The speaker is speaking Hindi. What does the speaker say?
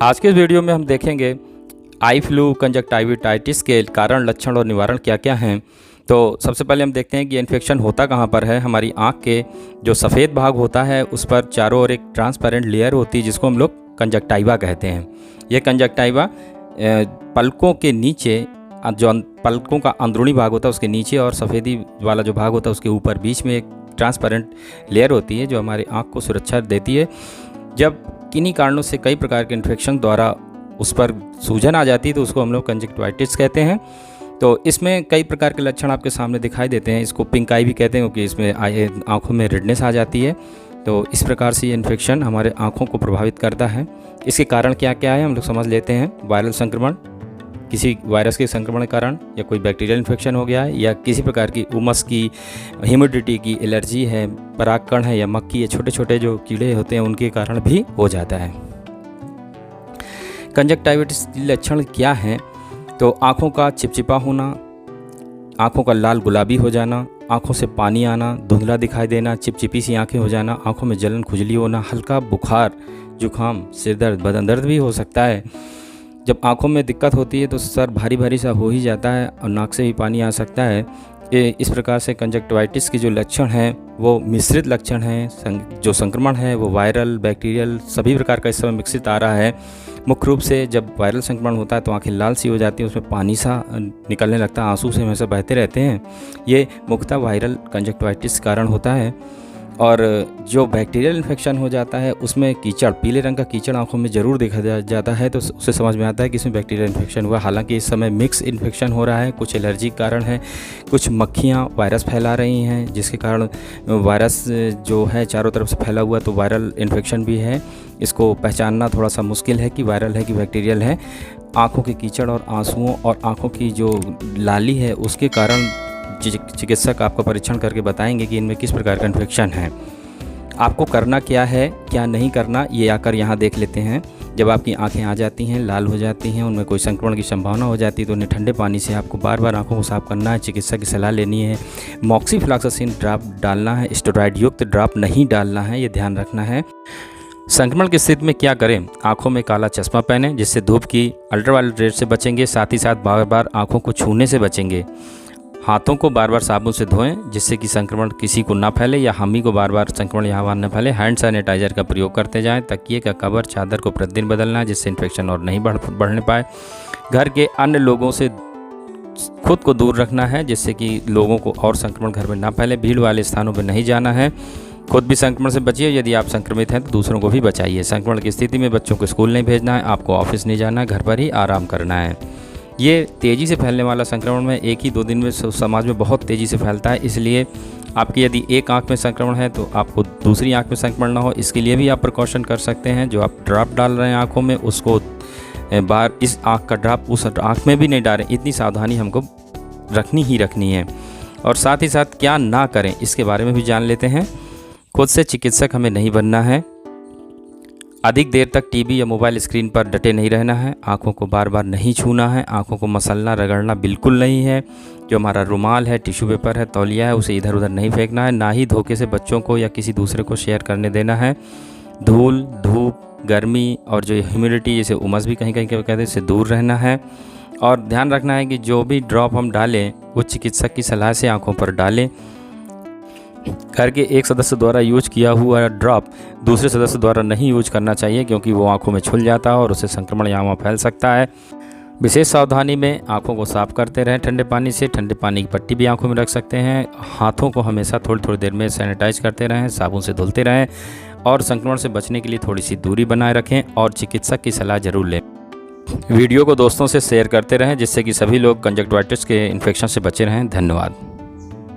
आज के इस वीडियो में हम देखेंगे आई फ्लू कंजक्टिवाइटिस के कारण, लक्षण और निवारण क्या क्या हैं। तो सबसे पहले हम देखते हैं कि इन्फेक्शन होता कहाँ पर है। हमारी आँख के जो सफ़ेद भाग होता है उस पर चारों ओर एक ट्रांसपेरेंट लेयर होती है जिसको हम लोग कंजक्टिवा कहते हैं। ये कंजक्टिवा पलकों के नीचे, जो पलकों का अंदरूनी भाग होता है उसके नीचे, और सफ़ेदी वाला जो भाग होता है उसके ऊपर बीच में एक ट्रांसपेरेंट लेयर होती है जो हमारी आँख को सुरक्षा देती है। जब किन्हीं कारणों से कई प्रकार के इन्फेक्शन द्वारा उस पर सूजन आ जाती है तो उसको हम लोग कंजक्टिवाइटिस कहते हैं। तो इसमें कई प्रकार के लक्षण आपके सामने दिखाई देते हैं। इसको पिंक आई भी कहते हैं क्योंकि इसमें आँखों में रेडनेस आ जाती है। तो इस प्रकार से ये इन्फेक्शन हमारे आँखों को प्रभावित करता है। इसके कारण क्या क्या है हम लोग समझ लेते हैं। वायरल संक्रमण, किसी वायरस के संक्रमण के कारण, या कोई बैक्टीरियल इन्फेक्शन हो गया है, या किसी प्रकार की उमस की, ह्यूमिडिटी की एलर्जी है, परागकण है, या मक्खी या छोटे छोटे जो कीड़े होते हैं उनके कारण भी हो जाता है। कंजक्टिवाइटिस के लक्षण क्या हैं? तो आँखों का चिपचिपा होना, आँखों का लाल गुलाबी हो जाना, आँखों से पानी आना, धुंधला दिखाई देना, चिपचिपी सी आँखें हो जाना, आँखों में जलन खुजली होना, हल्का बुखार, जुखाम, सिर दर्द, बदन दर्द भी हो सकता है। जब आँखों में दिक्कत होती है तो सर भारी भारी सा हो ही जाता है और नाक से भी पानी आ सकता है। इस प्रकार से कंजक्टिवाइटिस के जो लक्षण हैं वो मिश्रित लक्षण हैं। जो संक्रमण है वो वायरल, बैक्टीरियल, सभी प्रकार का इस समय मिश्रित आ रहा है। मुख्य रूप से जब वायरल संक्रमण होता है तो आँखें लाल सी हो जाती हैं, उसमें पानी सा निकलने लगता है, आंसू से हमेशा बहते रहते हैं। ये मुख्यतः वायरल कंजक्टिवाइटिस के कारण होता है। और जो बैक्टीरियल इन्फेक्शन हो जाता है उसमें कीचड़, पीले रंग का कीचड़ आंखों में ज़रूर देखा जाता है, तो उससे समझ में आता है कि इसमें बैक्टीरियल इन्फेक्शन हुआ। हालांकि इस समय मिक्स इन्फेक्शन हो रहा है, कुछ एलर्जी के कारण है, कुछ मक्खियाँ वायरस फैला रही हैं जिसके कारण वायरस जो है चारों तरफ से फैला हुआ, तो वायरल इन्फेक्शन भी है। इसको पहचानना थोड़ा सा मुश्किल है कि वायरल है कि बैक्टीरियल है। आँखों के कीचड़ और आंसुओं और आँखों की जो लाली है उसके कारण चिकित्सक आपको परीक्षण करके बताएंगे कि इनमें किस प्रकार का इन्फेक्शन है। आपको करना क्या है, क्या नहीं करना, ये आकर यहाँ देख लेते हैं। जब आपकी आंखें आ जाती हैं, लाल हो जाती हैं, उनमें कोई संक्रमण की संभावना हो जाती है तो उन्हें ठंडे पानी से आपको बार बार आंखों को साफ करना है, चिकित्सक की सलाह लेनी है। मॉक्सिफ्लॉक्सासिन ड्रॉप डालना है, स्टेरॉइड युक्त ड्रॉप नहीं डालना है, ये ध्यान रखना है। संक्रमण की स्थिति में क्या करें? आंखों में काला चश्मा पहनें जिससे धूप की अल्ट्रावायलेट रेड से बचेंगे। साथ ही साथ बार बार आँखों को छूने से बचेंगे। हाथों को बार बार साबुन से धोएं जिससे कि संक्रमण किसी को ना फैले, या हम ही को बार बार संक्रमण या हवा न फैले। हैंड सैनिटाइजर का प्रयोग करते जाएं। तकिए का कवर, चादर को प्रतिदिन बदलना है जिससे इन्फेक्शन और नहीं बढ़ने पाए। घर के अन्य लोगों से खुद को दूर रखना है जिससे कि लोगों को और संक्रमण घर में ना फैले। भीड़ वाले स्थानों पर नहीं जाना है। खुद भी संक्रमण से बचिए। यदि आप संक्रमित हैं तो दूसरों को भी बचाइए। संक्रमण की स्थिति में बच्चों को स्कूल नहीं भेजना है, आपको ऑफिस नहीं जाना है, घर पर ही आराम करना है। ये तेज़ी से फैलने वाला संक्रमण में 1 ही 2 दिन में समाज में बहुत तेज़ी से फैलता है। इसलिए आपकी यदि एक आंख में संक्रमण है तो आपको दूसरी आंख में संक्रमण ना हो, इसके लिए भी आप प्रिकॉशन कर सकते हैं। जो आप ड्रॉप डाल रहे हैं आंखों में, उसको बार इस आंख का ड्रॉप उस आंख में भी नहीं डालें। इतनी सावधानी हमको रखनी ही रखनी है। और साथ ही साथ क्या ना करें इसके बारे में भी जान लेते हैं। खुद से चिकित्सक हमें नहीं बनना है। अधिक देर तक टीवी या मोबाइल स्क्रीन पर डटे नहीं रहना है। आँखों को बार बार नहीं छूना है। आँखों को मसलना, रगड़ना बिल्कुल नहीं है। जो हमारा रुमाल है, टिश्यू पेपर है, तौलिया है, उसे इधर उधर नहीं फेंकना है। ना ही धोखे से बच्चों को या किसी दूसरे को शेयर करने देना है। धूल, धूप, गर्मी और जो ह्यूमिडिटी, जैसे उमस भी कहीं कहीं कहते हैं, इससे दूर रहना है। और ध्यान रखना है कि जो भी ड्रॉप हम डालें वो चिकित्सक की सलाह से आँखों पर डालें। घर के एक सदस्य द्वारा यूज किया हुआ ड्रॉप दूसरे सदस्य द्वारा नहीं यूज करना चाहिए क्योंकि वो आंखों में छुल जाता है और उससे संक्रमण यहाँ वहाँ फैल सकता है। विशेष सावधानी में आंखों को साफ करते रहें ठंडे पानी से। ठंडे पानी की पट्टी भी आंखों में रख सकते हैं। हाथों को हमेशा थोड़ी थोड़ी देर में सैनिटाइज करते रहें, साबुन से धुलते रहें। और संक्रमण से बचने के लिए थोड़ी सी दूरी बनाए रखें और चिकित्सक की सलाह जरूर लें। वीडियो को दोस्तों से शेयर करते रहें जिससे कि सभी लोग कंजक्टिवाइटिस के इन्फेक्शन से बचे रहें। धन्यवाद।